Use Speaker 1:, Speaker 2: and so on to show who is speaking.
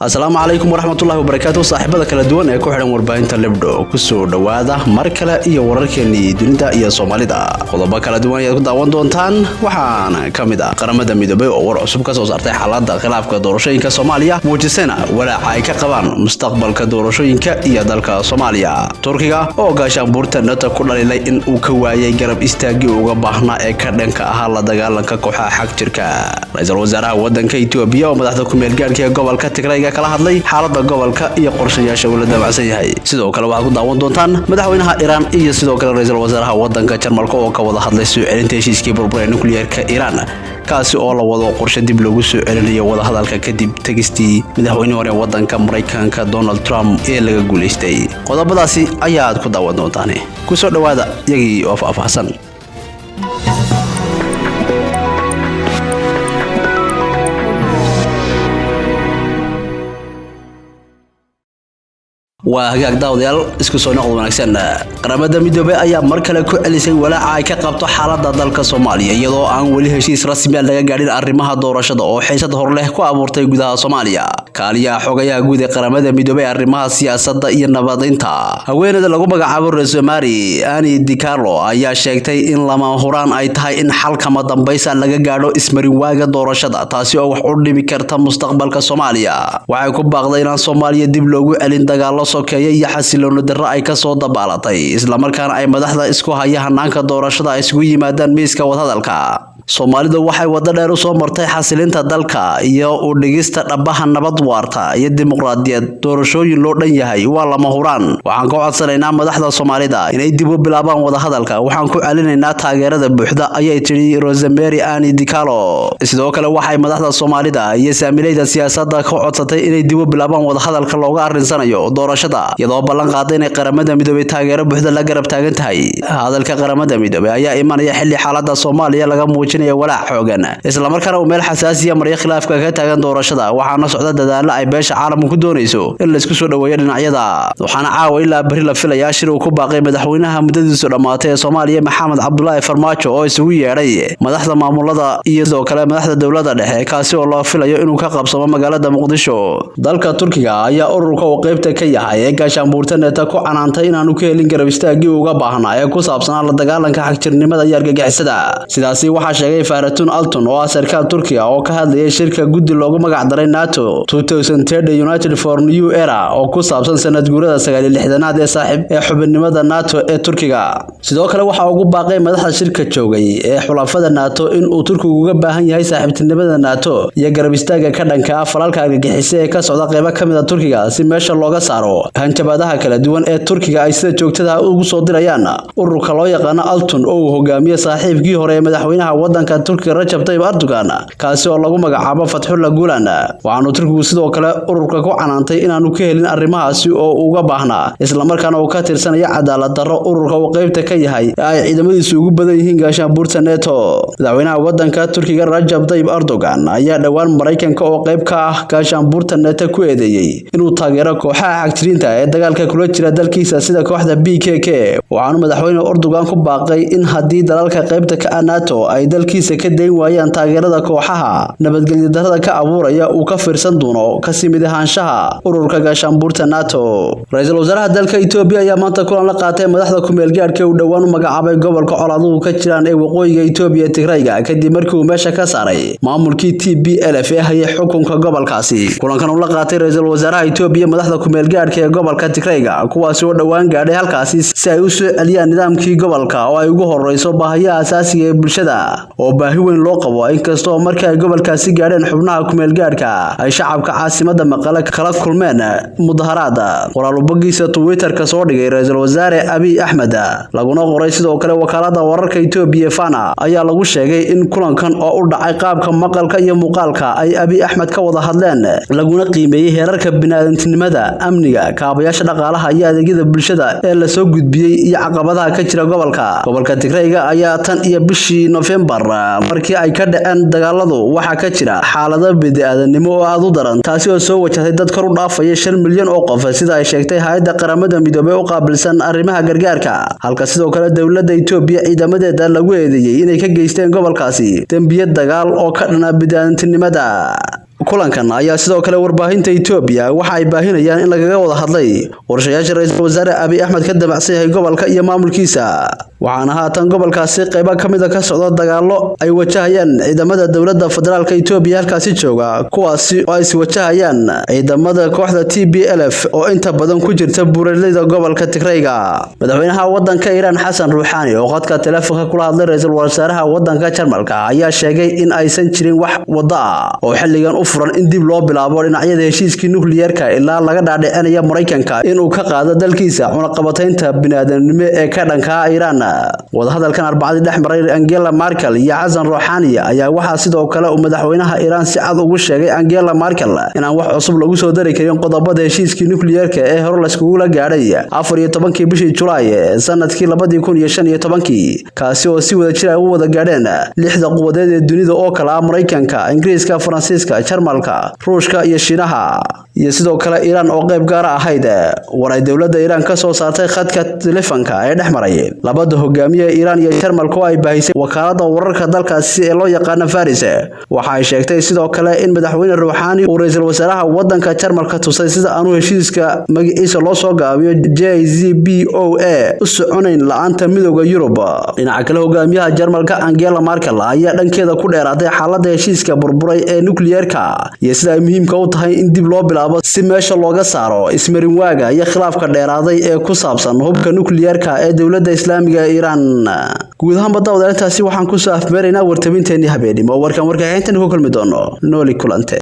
Speaker 1: Assalaamu calaykum waraxmatullaahi wabarakaatuh saaxiibada kala duwan ee ku xidhan warbaahinta Lebdo ku soo dhawaada mar kale iyo wararkeennii dunida iyo Soomaalida qodobo kala duwan ayaad ku daawan doontaan waxaana kamid ah qaramada midoobay oo war cusub ka soo saartay xaaladda khilaafka doorashooyinka Soomaaliya muujisana walaaca ay ka qabaan mustaqbalka doorashooyinka iyo dalka Soomaaliya Turkiga oo gaashaanbuurta NATO ku dhalilay in uu ka waayay garab istaagii uga baahnaa ee ka dhanka ah la dagaalanka kooxaha xagjirka ra'iisul wasaaraha wadanka Itoobiya oo madaxda ku meel gaarka ee gobolka Tigray kala hadlay xaaladda gobolka iyo qorshayaasha uu la damacsan yahay sidoo kale waxaad ku daawan doontaan madaxweynaha Iran iyo sidoo kale ra'iisul wasaaraha wadanka Jarmalka oo ka wada hadlay soo celinta heshiiskii burburay nukliyeerka Iran kaasi oo la wado qorshe dib loogu soo celinayo wada hadalka kadib tagistii madaxweynaha hore wadanka Mareykanka Donald Trump ee laga guuleystay qodobadaasi ayaad ku daawan doontaan ku soo dhawaada iyagii oo faahfaahsan وهاجاك داوديال isku soo noqdo wanaagsan qaramada midoobay ayaa mar kale ku celisay walaaca ay ka qabto xaaladda dalka Soomaaliya iyadoo aan wali heshiis rasmi ah laga gaarin arrimaha doorashada oo xiisad hor leh ku abuurtay gudaha Soomaaliya kaaliyaha xogayaha guud ee qaramada midoobay arrimaha siyaasadda iyo nabadaynta haweeneyda lagu magacaabo Rosemary Annie DiCarlo ayaa sheegtay in lama huraan ay tahay in xalkama dambaysa laga gaadho ismarin waaga doorashada taasi oo wax u dhimi karta mustaqbalka Soomaaliya waxay ku baaqday in Soomaaliya dib loogu celin dagaalo sokeeyay iyo xasilooni darro ay ka soo dabaalatay isla markaana ay madaxda isku haya hanaanka doorashada isugu yimaadaan miiska wadahadalka Soomaalida waxay wada dheer u soo martay xasilinta dalka iyo u dhigista dhabaha nabad waarta iyo dimuqraadiyad doorashooyin loo dhan yahay waa lama huraan waxaan ka codsanaynaa madaxda Soomaalida inay dib u bilaabaan wadahadalka waxaan ku celinaynaa taageerada buuxda ayay tiri Rosemary Annie DiCarlo sidoo kale waxay madaxda Soomaalida iyo saamilayda siyaasadda ka codsatay inay dib u bilaabaan wadahadalka looga arinsanayo doorashada iyadoo ballan qaaday in qaramada midoobay taageero buuxda la garab taagan tahay hadalka qaramada midoobay ayaa imanaya xilli xaaladda Soomaaliya laga walaac xoogan isla markaana uu meel xasaasiya mariyo khilaafka ka taagan doorashada waxaana socda dadaalo ay beesha caalamku ku doonayso in la isku soo dhaweeyo dhinacyada waxaana caawa ilaa bari la filayaa shir uu ku baaqay madaxweynaha muddadiisu dhamaatay ee Soomaaliya Maxamed Cabdullaahi Farmaajo oo isugu yeeray madaxda maamulada iyo sidoo kale madaxda dawladda dhexe kaasi oo loo filayo inuu ka qabsamo magaalada Muqdisho dalka Turkiga ayaa ururka oo qaybta ka yahay ee gaashaanbuurta NATO ku canaantay inaanu ka helin garab istaagii uga baahnaa ee ku saabsan la dagaalanka xagjirnimada iyo argagixisada sidaasi waxa Faratun Alton oo sarkaal Turkiga oo ka hadlayay shirka guddi loogu magac daray NATO 2030 United for New Era oo ku saabsan sanad guurada 96aad ee saaxiib ee xubinimada NATO ee Turkiga sidoo kale waxa ugu baaqay madaxda shirka joogay ee xulafada NATO in uu Turkigu uga baahan yahay saaxiibtinimada NATO iyo garab istaaga ka dhanka ah falalka argagixisay ee ka socda qaybo kamid ah Turkiga si meesha looga saaro hanjabaadaha kala duwan ee Turkiga ay sida joogtada ah ugu soo dirayaan ururka loo yaqaan Alton oo uu hogaamiyo saaxiibkii hore ee madaxweynaha wadanka Turkiga Rajab Tayyip Erdogan kaasi oo lagu magacaabo Fathullah Gulen waxaanu Turkigu sidoo kale ururka ku canaantay inaanu ka helin arrimahaasi oo uga baahnaa isla markaana uu ka tirsanaya cadaalad darro ururka uu qaybta ka yahay ay ciidamadiisu ugu badan yihiin gaashaanbuurta NATO madaxweynaha wadanka Turkiga Rajab Tayyip Erdogan ayaa dhawaan Mareykanka oo qayb ka ah gaashaanbuurta NATO ku eedeeyay inuu taageero kooxaha xagjiriinta ee dagaalka kula jira dalkiisa sida kooxda PKK waxaanu madaxweyne Erdogan ku baaqay in haddii dalalka qaybta ka ah NATO ay dalkiisa ka deyn waayaan taageerada kooxaha nabadgelyo darrada ka abuuraya uu ka fiirsan doono ka simid ahaanshaha ururka gaashaanbuurta NATO ra'iisul wasaaraha dalka Itoobiya ayaa maanta kulan la qaatay madaxda ku meel gaarka uu dhawaan u magacaabay gobolka coladuhu ka jiraan ee waqooyiga Itoobiya Tigrayga kadib markii uu meesha ka saaray maamulkii TPLF ee hayay xukunka gobolkaasi kulankan uu la qaatay ra'iisul wasaaraha Itoobiya madaxda ku meel gaarka ee gobolka Tigrayga kuwaas oo dhawaan gaadhay halkaasi si ay u soo celiyaan nidaamkii gobolka oo ay ugu horeyso baahiyaha aasaasiga ee bulshada oo baahi weyn loo qabo inkastoo markii ay gobolkaasi gaadheen xubnaha ku meel gaarka ay shacabka caasimada Maqale kala kulmeen mudaharaad qoraal bogiisa Twitter ka soo dhigay ra'iisul wasaare Abiy Ahmed laguna qoray sidoo kale wakaalada wararka Itoobiya Fana ayaa lagu sheegay in kulankan oo u dhacay qaabka maqalka iyo muuqaalka ay Abiy Ahmed ka wada hadleen laguna qiimeeyay heerarka bini'aadantinimada amniga kaabayaasha dhaqaalaha iyo adeegyada bulshada ee la soo gudbiyay iyo caqabadaha ka jira gobolka Tigrayga ayaa tan iyo bishii November markii ay ka dhaceen dagaaladu waxa ka jira xaalado bini'aadanimo oo aad u daran taasi oo soo wajahday dad kor u dhaafaya 5 milyan oo qof sida ay sheegtay hay'adda qaramada midoobay oo qaabilsan arrimaha gargaarka halka sidoo kale dawladda Itoobiya ciidamadeeda lagu eedeeyay inay ka geysteen gobolkaasi dambiyo dagaal oo ka dhana bini'aadantinimada kulankan ayaa sidoo kale warbaahinta Itoobiya waxa ay baahinayaan in lagaga wada hadlay qorshayaasha ra'iisul wasaare Abiy Ahmed ka damacsan yahay gobolka iyo maamulkiisa waxaana haatan gobolkaasi qayb ka mid ah ka socda dagaalo ay wajahayaan ciidamada dawladda federaalka Itoobiya halkaasi jooga kuwaasi oo ay wajahayaan ciidamada kooxda TPLF oo inta badan ku jirta buuraleyda gobolka Tigrayga madaxweynaha wadanka Iran Xasan Ruuxaani oo qadka telefoonka kula hadlay ra'iisul wasaaraha wadanka Jarmalka ayaa sheegay in aysan jirin wax wada oo xilligan u furan in dib loo bilaabo dhinacyada heshiiskii nukliyeerka ilaa laga dhaadhicinaya Mareykanka inuu ka qaado dalkiisa cunaqabataynta bini'aadanimo ee ka dhanka Iran wadahadalkan Arbacadii dhexmaray Angela Merkel iyo Xasan Ruuxaani ayaa waxa sidoo kale uu madaxweynaha Iran si cad ugu sheegay Angela Merkel in aan wax cusub lagu soo dari karin qodobada heshiiskii nukliyeerka ee hore la iskugu la gaaray 14 bishii Julaay sanadkii 2015 kaasi oo si wada jir ah u wada gaadheen lixda quwadeed ee dunida oo kala ah Mareykanka, Ingiriiska, Faransiiska, Jarmalka, Ruushka iyo Shiinaha iyo sidoo kale Iran oo qayb gaar ah ahayd waray dawladda Iran ka soo saartay khadka telefoonka ee dhexmaray labada hogaamiye Iran iyo Jarmalka oo ay baahisay wakaaladda wararka dalkaasi ee loo yaqaan Faris waxa ay sheegtay sidoo kale in madaxweyne Ruuxaani uu ra'iisul wasaaraha wadanka Jarmalka tusay sida aanu heshiiska magaciisa loo soo gaabiyo JCPOA u soconayn la'aanta midowga Yurub dhinaca kale hogaamiyaha Jarmalka Angela Merkel ayaa dhankeeda ku dheeraatay xaaladda heshiiska burburay ee nukliyeerka iyo sida ay muhiimka u tahay in dib loo bilaabo si meesha looga saaro ismarin waaga iyo khilaafka dheeraaday ee ku saabsan hubka nukliyeerka ee dawladda Islaamiga ee Iran guud ahaan badawada intaasi waxaan ku soo afmeeraynaa wartabinteennii habeenimo warkan warkaxintan ku kulmi doono nooli kulante